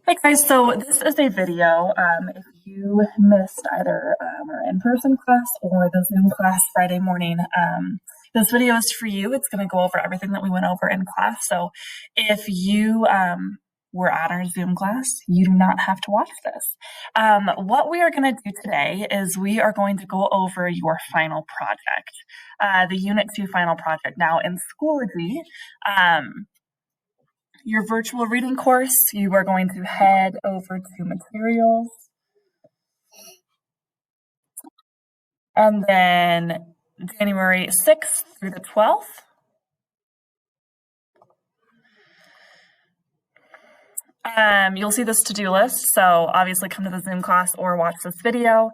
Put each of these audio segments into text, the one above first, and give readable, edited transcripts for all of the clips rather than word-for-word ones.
Hey guys, so this is a video. If you missed either our in-person class or the Zoom class Friday morning, this video is for you. It's going to go over everything that we went over in class. So if you were at our Zoom class, you do not have to watch this. What we are going to do today is we are going to go over your final project, the Unit 2 final project. Now in Schoology, your virtual reading course, you are going to head over to materials. And then January 6th through the 12th. You'll see this to-do list. So obviously come to the Zoom class or watch this video.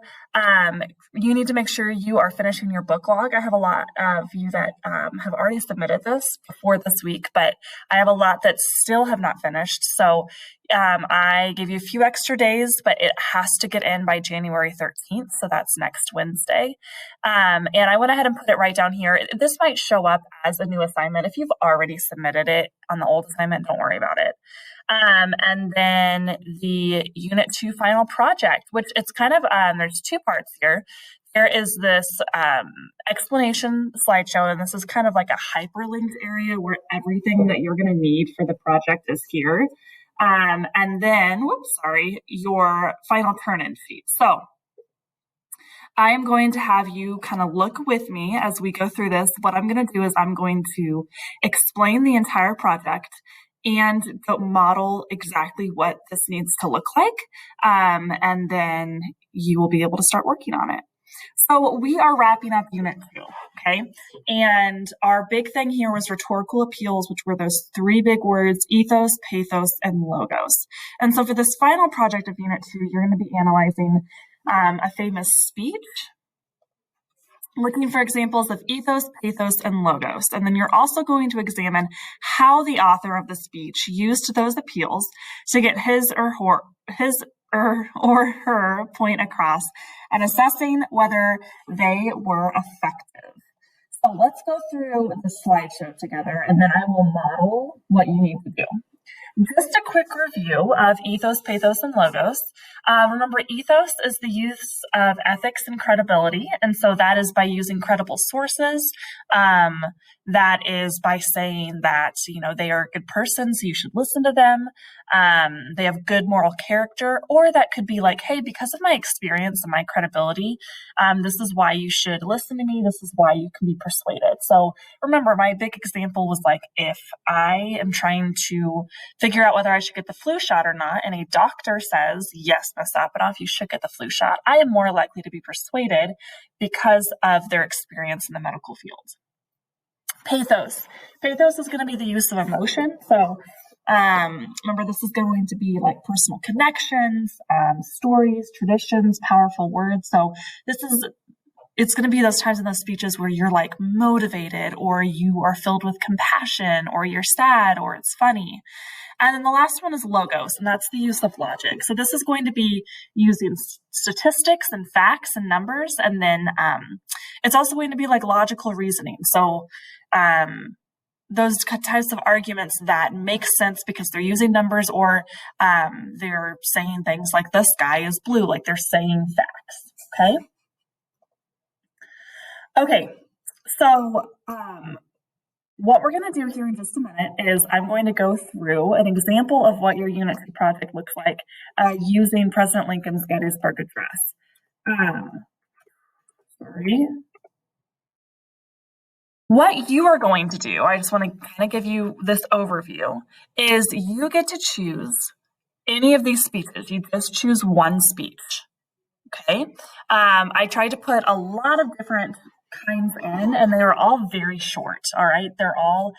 You need to make sure you are finishing your book log. I have a lot of you that have already submitted this before this week, but I have a lot that still have not finished. So I gave you a few extra days, but it has to get in by January 13th. So that's next Wednesday. And I went ahead and put it right down here. This might show up as a new assignment. If you've already submitted it on the old assignment, don't worry about it. And then the Unit 2 final project, which it's kind of, there's two parts here. There is this explanation slideshow, and this is kind of like a hyperlinked area where everything that you're going to need for the project is here. And then, your final turn-in sheet. So I am going to have you kind of look with me as we go through this. What I'm going to do is I'm going to explain the entire project and model exactly what this needs to look like. And then you will be able to start working on it. So we are wrapping up Unit 2, okay? And our big thing here was rhetorical appeals, which were those three big words: ethos, pathos, and logos. And so for this final project of Unit 2, you're going to be analyzing a famous speech, looking for examples of ethos, pathos, and logos. And then you're also going to examine how the author of the speech used those appeals to get his or her point across, and assessing whether they were effective. So let's go through the slideshow together, and then I will model what you need to do. Just a quick review of ethos, pathos, and logos. Remember, ethos is the use of ethics and credibility, and so that is by using credible sources. That is by saying that, they are a good person, so you should listen to them. They have good moral character, or that could be like, hey, because of my experience and my credibility, this is why you should listen to me. This is why you can be persuaded. So remember, my big example was like, if I am trying to figure out whether I should get the flu shot or not, and a doctor says, yes, Ms. Sapanoff, you should get the flu shot, I am more likely to be persuaded because of their experience in the medical field. Pathos. Pathos is going to be the use of emotion. So remember, this is going to be like personal connections, stories, traditions, powerful words. So it's going to be those times in those speeches where you're like motivated, or you are filled with compassion, or you're sad, or it's funny. And then the last one is logos, and that's the use of logic. So this is going to be using statistics and facts and numbers. And then it's also going to be like logical reasoning. So those types of arguments that make sense because they're using numbers, or they're saying things like the sky is blue, like they're saying facts, Okay, so what we're going to do here in just a minute is I'm going to go through an example of what your Unit 2 project looks like using President Lincoln's Gettysburg Address. What you are going to do, I just want to kind of give you this overview, is you get to choose any of these speeches. You just choose one speech, okay? I tried to put a lot of different kinds in, and they were all very short, all right? They're all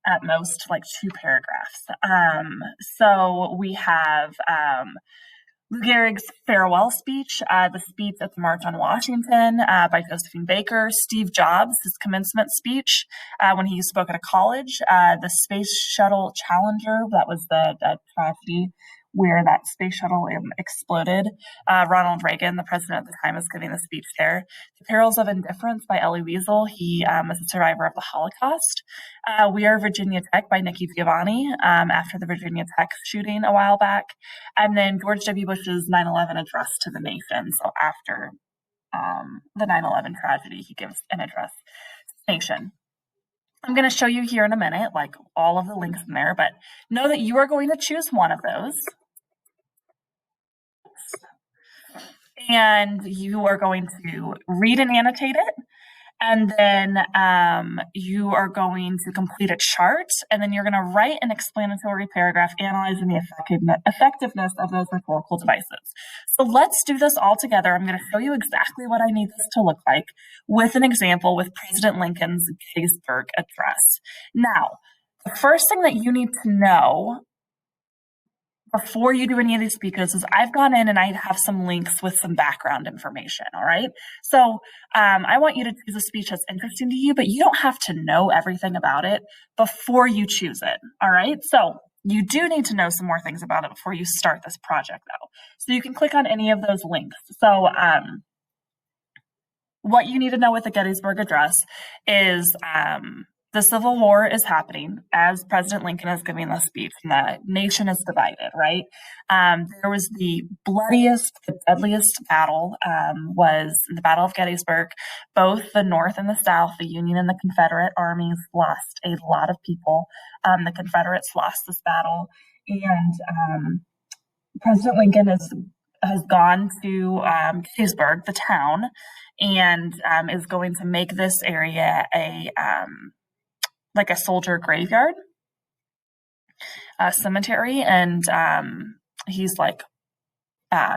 at most like 2 paragraphs. So we have Lou Gehrig's farewell speech, the speech at the March on Washington by Josephine Baker, Steve Jobs, his commencement speech when he spoke at a college, the Space Shuttle Challenger, that was the tragedy where that space shuttle exploded. Ronald Reagan, the president at the time, was giving the speech there. The Perils of Indifference by Elie Wiesel. He was a survivor of the Holocaust. We Are Virginia Tech by Nikki Giovanni, after the Virginia Tech shooting a while back. And then George W. Bush's 9/11 address to the nation. So after the 9/11 tragedy, he gives an address to the nation. I'm going to show you here in a minute, like all of the links in there, but know that you are going to choose one of those. And you are going to read and annotate it. And then you are going to complete a chart, and then you're going to write an explanatory paragraph analyzing the effectiveness of those rhetorical devices. So let's do this all together. I'm going to show you exactly what I need this to look like with an example with President Lincoln's Gettysburg Address. Now, the first thing that you need to know before you do any of these speeches is I've gone in and I have some links with some background information, all right? So I want you to choose a speech that's interesting to you, but you don't have to know everything about it before you choose it, all right? So you do need to know some more things about it before you start this project, though. So you can click on any of those links. So what you need to know with the Gettysburg Address is the Civil War is happening as President Lincoln is giving the speech, and the nation is divided, right? There was the bloodiest, the deadliest battle was the Battle of Gettysburg. Both the North and the South, the Union and the Confederate armies lost a lot of people. The Confederates lost this battle, and President Lincoln has gone to Gettysburg, the town, and is going to make this area like a soldier graveyard, a cemetery, and he's like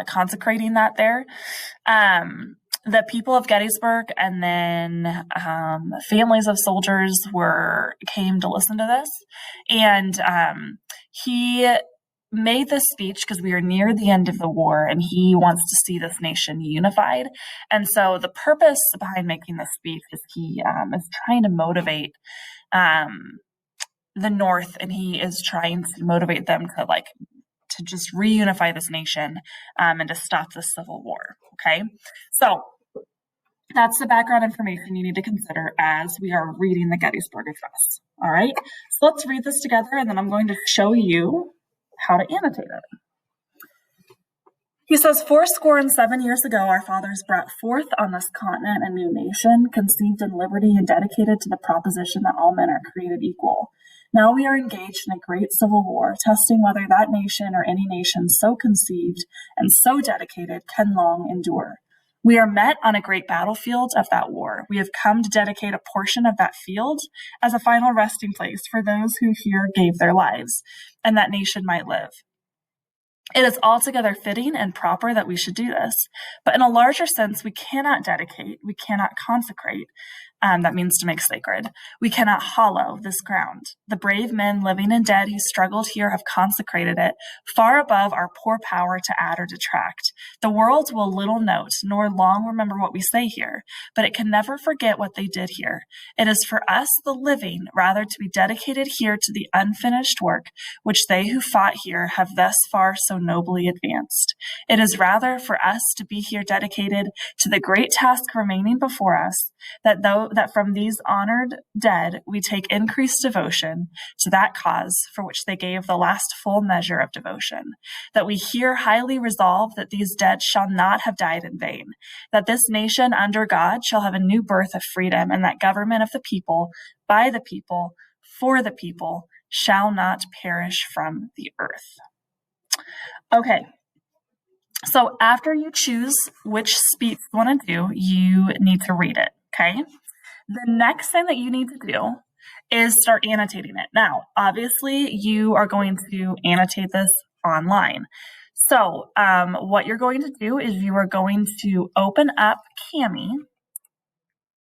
consecrating that there. The people of Gettysburg and then families of soldiers came to listen to this, and he made this speech because we are near the end of the war and he wants to see this nation unified. And so the purpose behind making this speech is he is trying to motivate the North, and he is trying to motivate them to just reunify this nation and to stop the Civil War. Okay, so that's the background information you need to consider as we are reading the Gettysburg Address. All right, so let's read this together, and then I'm going to show you how to annotate it. He says, 407 years ago, our fathers brought forth on this continent a new nation, conceived in liberty and dedicated to the proposition that all men are created equal. Now we are engaged in a great civil war, testing whether that nation or any nation so conceived and so dedicated can long endure. We are met on a great battlefield of that war. We have come to dedicate a portion of that field as a final resting place for those who here gave their lives, and that nation might live. It is altogether fitting and proper that we should do this, but in a larger sense, we cannot dedicate, we cannot consecrate, that means to make sacred. We cannot hallow this ground. The brave men, living and dead, who struggled here have consecrated it, far above our poor power to add or detract. The world will little note, nor long remember what we say here, but it can never forget what they did here. It is for us, the living, rather to be dedicated here to the unfinished work which they who fought here have thus far so nobly advanced. It is rather for us to be here dedicated to the great task remaining before us, that from these honored dead we take increased devotion to that cause for which they gave the last full measure of devotion, that we here highly resolve that these dead shall not have died in vain, that this nation under God shall have a new birth of freedom, and that government of the people, by the people, for the people, shall not perish from the earth. Okay. So after you choose which speech you want to do, you need to read it, okay? The next thing that you need to do is start annotating it. Now, obviously, you are going to annotate this online. So what you're going to do is you are going to open up Kami.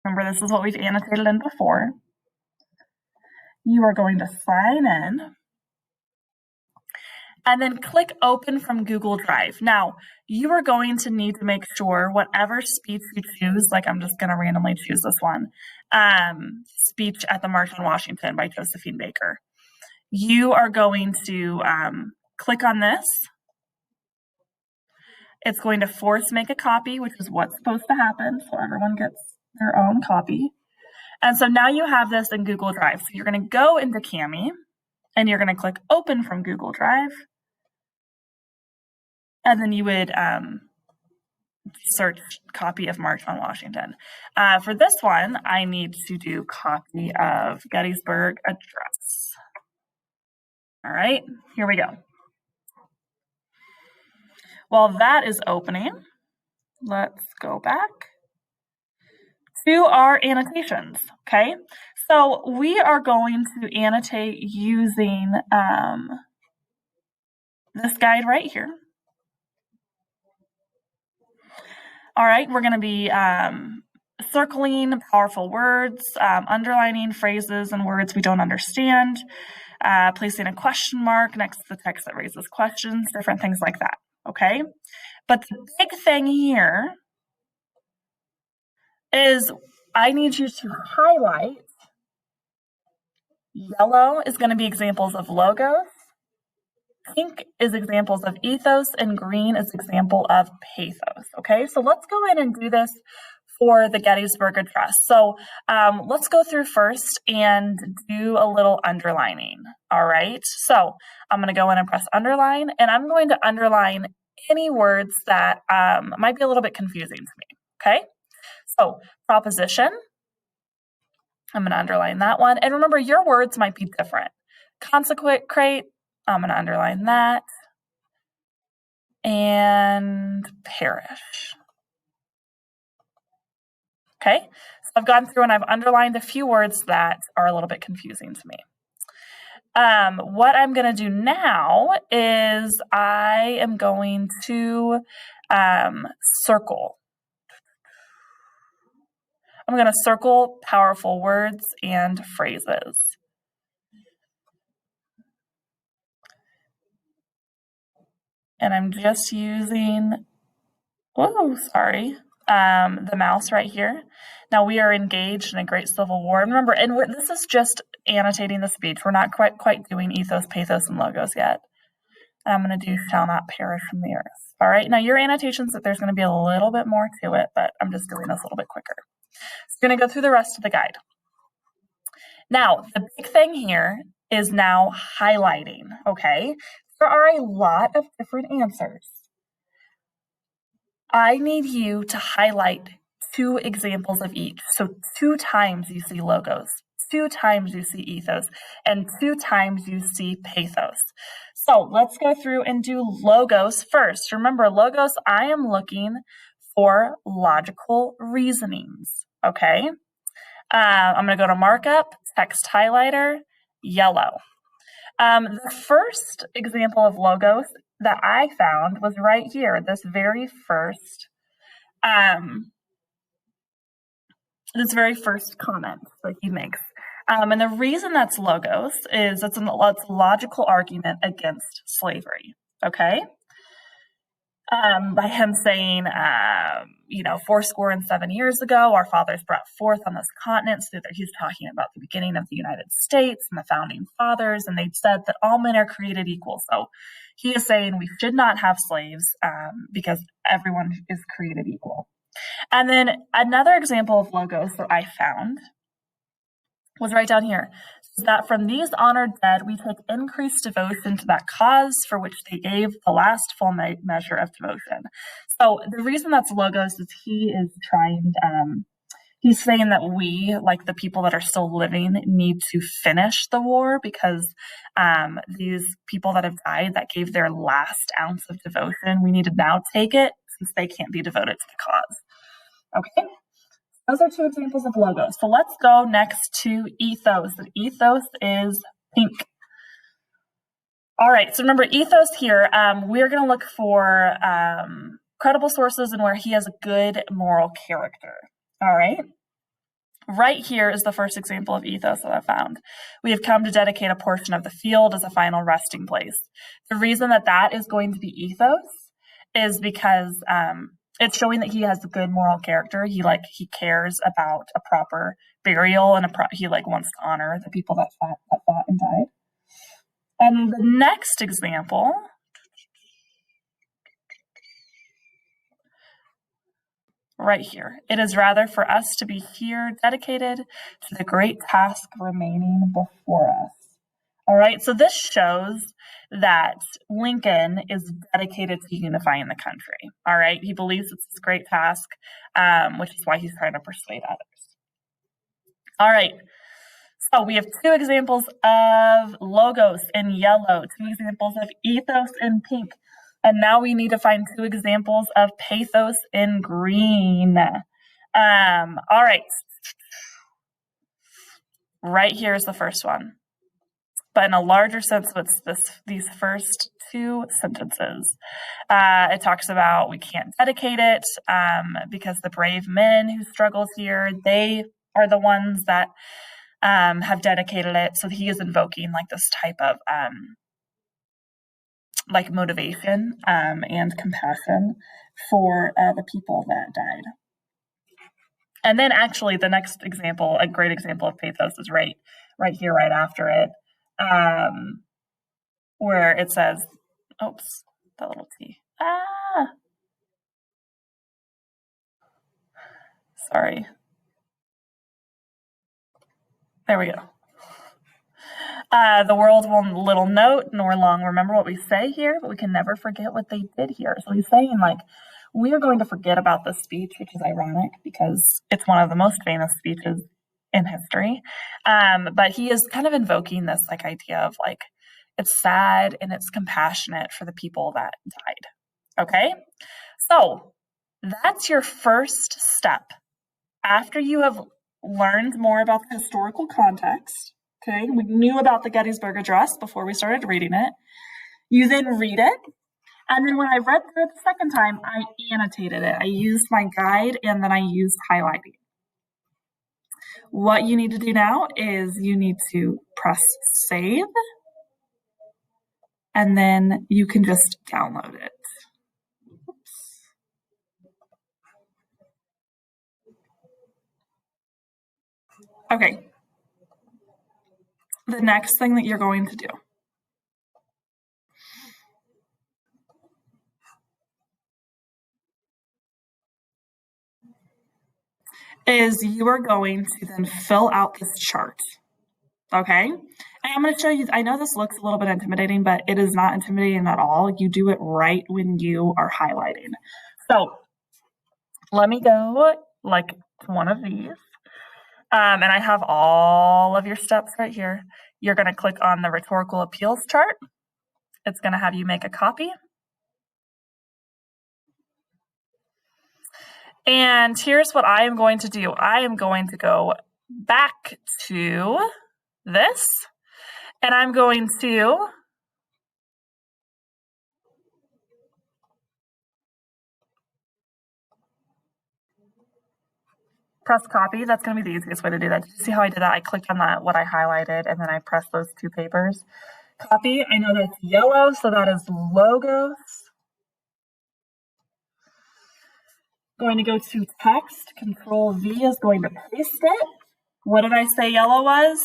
Remember, this is what we've annotated in before. You are going to sign in. And then click open from Google Drive. Now, you are going to need to make sure whatever speech you choose, like I'm just going to randomly choose this one, Speech at the March on Washington by Josephine Baker. You are going to click on this, It's going to force make a copy, which is what's supposed to happen. So everyone gets their own copy. And so now you have this in Google Drive. So you're going to go into Kami and you're going to click open from Google Drive. And then you would search copy of March on Washington. For this one, I need to do copy of Gettysburg Address. All right, here we go. While that is opening, let's go back to our annotations, okay? So we are going to annotate using this guide right here. All right, we're going to be circling powerful words, underlining phrases and words we don't understand, placing a question mark next to the text that raises questions, different things like that, okay? But the big thing here is I need you to highlight. Yellow is going to be examples of logos. Pink is examples of ethos, and green is example of pathos, okay? So let's go in and do this for the Gettysburg Address. So let's go through first and do a little underlining, all right? So I'm going to go in and press underline, and I'm going to underline any words that might be a little bit confusing to me, okay? So proposition, I'm going to underline that one. And remember, your words might be different. Consecrate, I'm going to underline that. And perish. Okay, so I've gone through and I've underlined a few words that are a little bit confusing to me. What I'm going to do now is I am going to circle. I'm going to circle powerful words and phrases. And I'm just using, the mouse right here. Now we are engaged in a great civil war. And remember, this is just annotating the speech. We're not quite doing ethos, pathos, and logos yet. And I'm going to do shall not perish from the earth. All right, now your annotations, that there's going to be a little bit more to it, but I'm just doing this a little bit quicker. So I'm going to go through the rest of the guide. Now, the big thing here is now highlighting, okay? There are a lot of different answers. I need you to highlight 2 examples of each. So 2 times you see logos, 2 times you see ethos, and 2 times you see pathos. So let's go through and do logos first. Remember, logos, I am looking for logical reasonings, okay? I'm going to go to markup, text highlighter, yellow. The first example of logos that I found was right here, this very first comment that he makes. And the reason that's logos is it's a logical argument against slavery, okay? By him saying, fourscore and 7 years ago, our fathers brought forth on this continent, so that he's talking about the beginning of the United States and the founding fathers, and they said that all men are created equal. So he is saying we should not have slaves because everyone is created equal. And then another example of logos that I found was right down here. So that from these honored dead, we take increased devotion to that cause for which they gave the last full measure of devotion. So the reason that's logos is he is trying, he's saying that we, like the people that are still living, need to finish the war because these people that have died that gave their last ounce of devotion, we need to now take it since they can't be devoted to the cause. Okay? Those are 2 examples of logos. So let's go next to ethos. And ethos is pink. All right, so remember ethos here, we're going to look for credible sources and where he has a good moral character. All right. Right here is the first example of ethos that I found. We have come to dedicate a portion of the field as a final resting place. The reason that that is going to be ethos is because it's showing that he has a good moral character. He cares about a proper burial and he wants to honor the people that fought and died. And the next example right here. It is rather for us to be here dedicated to the great task remaining before us. All right, so this shows that Lincoln is dedicated to unifying the country. All right, he believes it's this great task, which is why he's trying to persuade others. All right, so we have two examples of logos in yellow, two examples of ethos in pink, and now we need to find two examples of pathos in green. All right, right here is the first one. But in a larger sense, it's these first two sentences. It talks about we can't dedicate it because the brave men who struggled here, they are the ones that have dedicated it. So he is invoking like this type of like motivation and compassion for the people that died. And then actually the next example, a great example of pathos is right here, right after it. Where it says, oops, that little T. Sorry. There we go. The world will little note nor long remember what we say here, but we can never forget what they did here. So he's saying like, we are going to forget about this speech, which is ironic because it's one of the most famous speeches in history. But he is kind of invoking this like idea of like, it's sad and it's compassionate for the people that died. Okay, so that's your first step. After you have learned more about the historical context, okay, we knew about the Gettysburg Address before we started reading it. You then read it. And then when I read through it the second time, I annotated it. I used my guide and then I used highlighting. What you need to do now is you need to press save. And then you can just download it. Oops. Okay. The next thing that you're going to do is you are going to then fill out this chart. Okay? And I'm going to show you, I know this looks a little bit intimidating, but it is not intimidating at all. You do it right when you are highlighting. So let me go like to one of these. And I have all of your steps right here. You're going to click on the rhetorical appeals chart. It's going to have you make a copy. And here's what I am going to do. I am going to go back to this, and I'm going to press copy. That's going to be the easiest way to do that. Did you see how I did that? I clicked on that, what I highlighted, and then I pressed those two papers. Copy, I know that's yellow, so that is logos. Going to go to text, Control V is going to paste it. What did I say yellow was?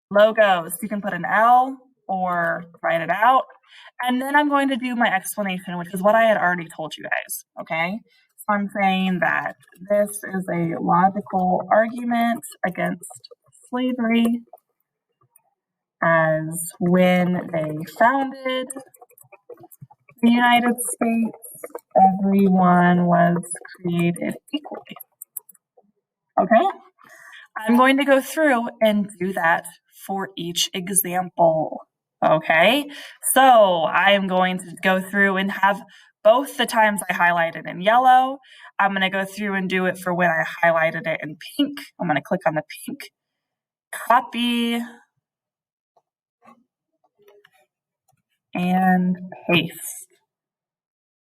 Logos. You can put an L or write it out. And then I'm going to do my explanation, which is what I had already told you guys, okay? So I'm saying that this is a logical argument against slavery, as when they founded the United States, everyone was created equally. Okay? I'm going to go through and do that for each example. Okay? So I am going to go through and have both the times I highlighted in yellow. I'm going to go through and do it for when I highlighted it in pink. I'm going to click on the pink, copy, and paste.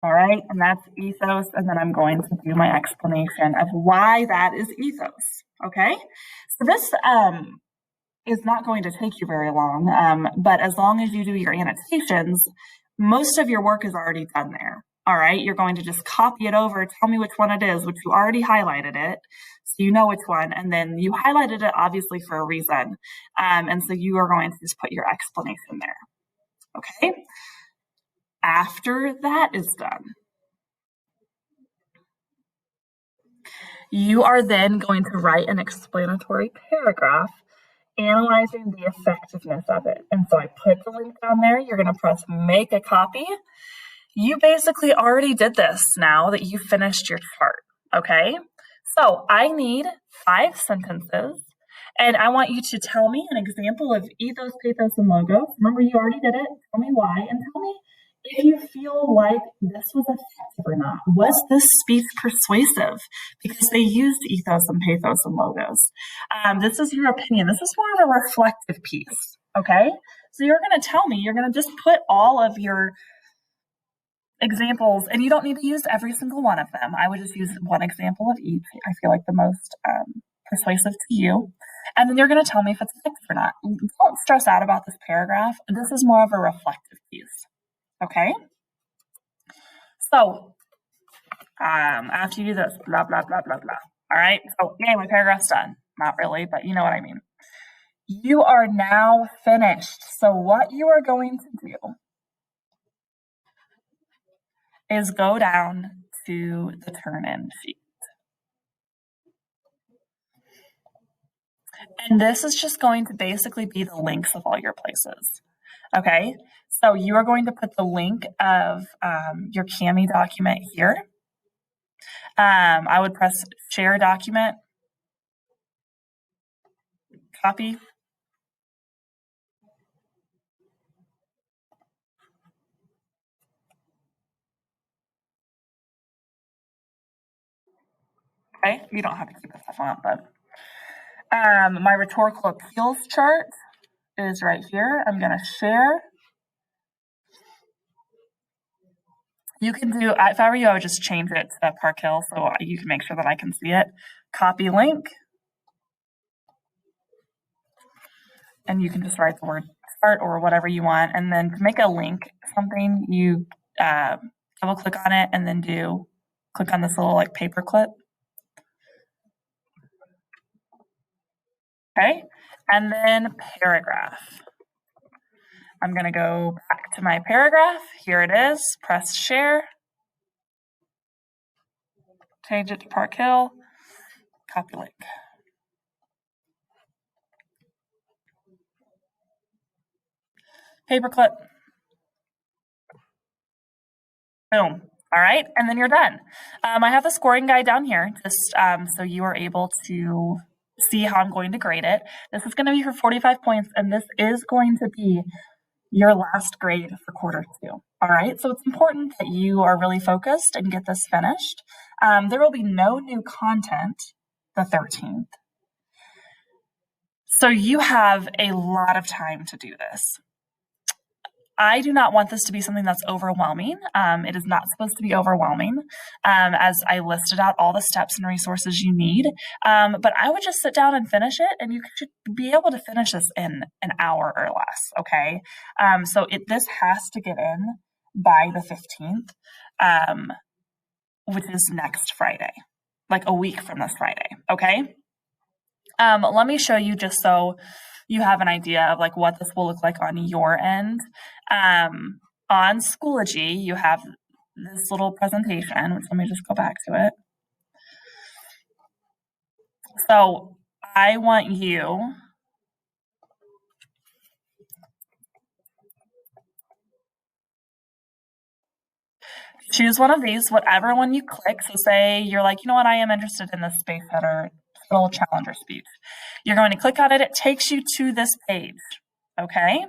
All right, and that's ethos, and then I'm going to do my explanation of why that is ethos, okay? So this is not going to take you very long, but as long as you do your annotations, most of your work is already done there, all right? You're going to just copy it over, tell me which one it is, which you already highlighted it, so you know which one, and then you highlighted it obviously for a reason, and so you are going to just put your explanation there, okay? After that is done, You are then going to write an explanatory paragraph analyzing the effectiveness of it. And so I put the link down there. You're going to press make a copy. You basically already did this now that you finished your chart, okay? So I need 5 sentences, and I want you to tell me an example of ethos, pathos, and logos. Remember, you already did it. Tell me why, and tell me if you feel like this was effective or not. Was this speech persuasive? Because they used ethos and pathos and logos. This is your opinion. This is more of a reflective piece, okay? So you're going to tell me, you're going to just put all of your examples, and you don't need to use every single one of them. I would just use one example of each. I feel like the most persuasive to you. And then you're going to tell me if it's effective or not. Don't stress out about this paragraph. This is more of a reflective piece. Okay? So, after you do this, blah, blah, blah, blah, blah. All right? So, yay, my paragraph's done. Not really, but you know what I mean. You are now finished. So what you are going to do is go down to the turn-in sheet. And this is just going to basically be the links of all your places. Okay, so you are going to put the link of your Kami document here. I would press share document, copy. Okay, you don't have to keep this font, but my rhetorical appeals chart is right here. I'm going to share. You can do, if I were you, I would just change it to Park Hill so you can make sure that I can see it. Copy link. And you can just write the word start or whatever you want. And then to make a link, something, you double click on it and then click on this little like paper clip. Okay, and then paragraph. I'm going to go back to my paragraph. Here it is. Press share. Change it to Park Hill. Copy link. Paperclip. Boom. All right, and then you're done. I have the scoring guide down here, just so you are able to see how I'm going to grade it. This is going to be for 45 points, and this is going to be your last grade for quarter 2. All right, so it's important that you are really focused and get this finished. There will be no new content the 13th. So you have a lot of time to do this. I do not want this to be something that's overwhelming. It is not supposed to be overwhelming, as I listed out all the steps and resources you need. But I would just sit down and finish it, and you should be able to finish this in an hour or less, okay? So this has to get in by the 15th, which is next Friday, like a week from this Friday, okay? Let me show you just so you have an idea of like what this will look like on your end. On Schoology, you have this little presentation, which let me just go back to it. So I want you choose one of these, whatever one you click. So say you're like, you know what, I am interested in this Space Header little challenger speech. You're going to click on it. It takes you to this page, okay?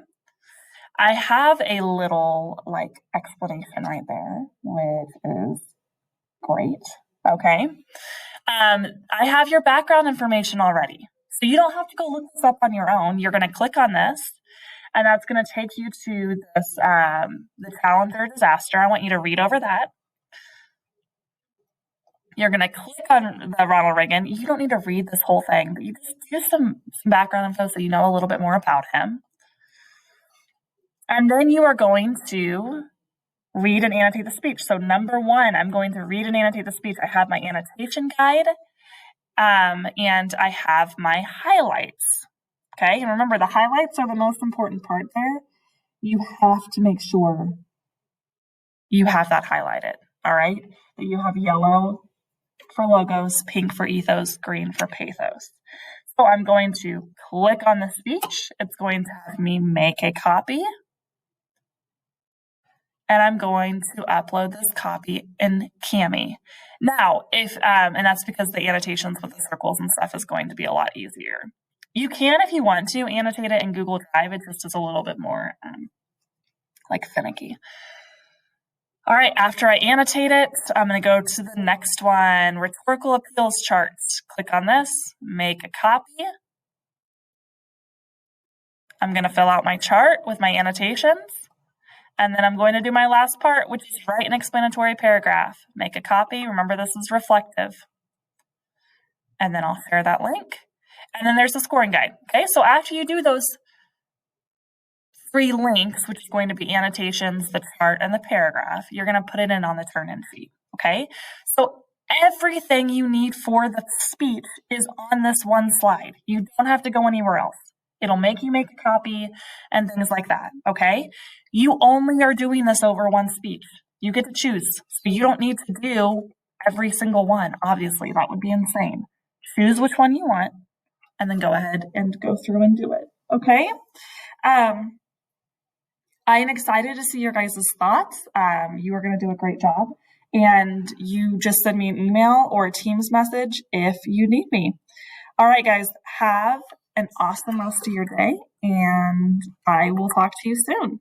I have a little like explanation right there, which is great, okay? I have your background information already. So you don't have to go look this up on your own. You're going to click on this, and that's going to take you to this, the Challenger disaster. I want you to read over that. You're going to click on the Ronald Reagan. You don't need to read this whole thing, but you just some background info so you know a little bit more about him. And then you are going to read and annotate the speech. So number 1, I'm going to read and annotate the speech. I have my annotation guide, and I have my highlights. Okay, and remember the highlights are the most important part there. You have to make sure you have that highlighted, all right? That you have yellow for logos, pink for ethos, green for pathos. So I'm going to click on the speech. It's going to have me make a copy. And I'm going to upload this copy in Kami. Now, and that's because the annotations with the circles and stuff is going to be a lot easier. You can, if you want to, annotate it in Google Drive. It just is a little bit more finicky. All right, after I annotate it, I'm going to go to the next one, rhetorical appeals charts. Click on this, make a copy. I'm going to fill out my chart with my annotations. And then I'm going to do my last part, which is write an explanatory paragraph. Make a copy. Remember, this is reflective. And then I'll share that link. And then there's the scoring guide. Okay, so after you do those 3 links, which is going to be annotations, the chart, and the paragraph, you're going to put it in on the turn-in sheet. Okay, so everything you need for the speech is on this one slide. You don't have to go anywhere else. It'll make you make a copy and things like that, okay? You only are doing this over one speech. You get to choose. So you don't need to do every single one. Obviously, that would be insane. Choose which one you want and then go ahead and go through and do it, okay? I am excited to see your guys' thoughts. You are going to do a great job. And you just send me an email or a Teams message if you need me. All right, guys, have an awesome rest of your day, and I will talk to you soon.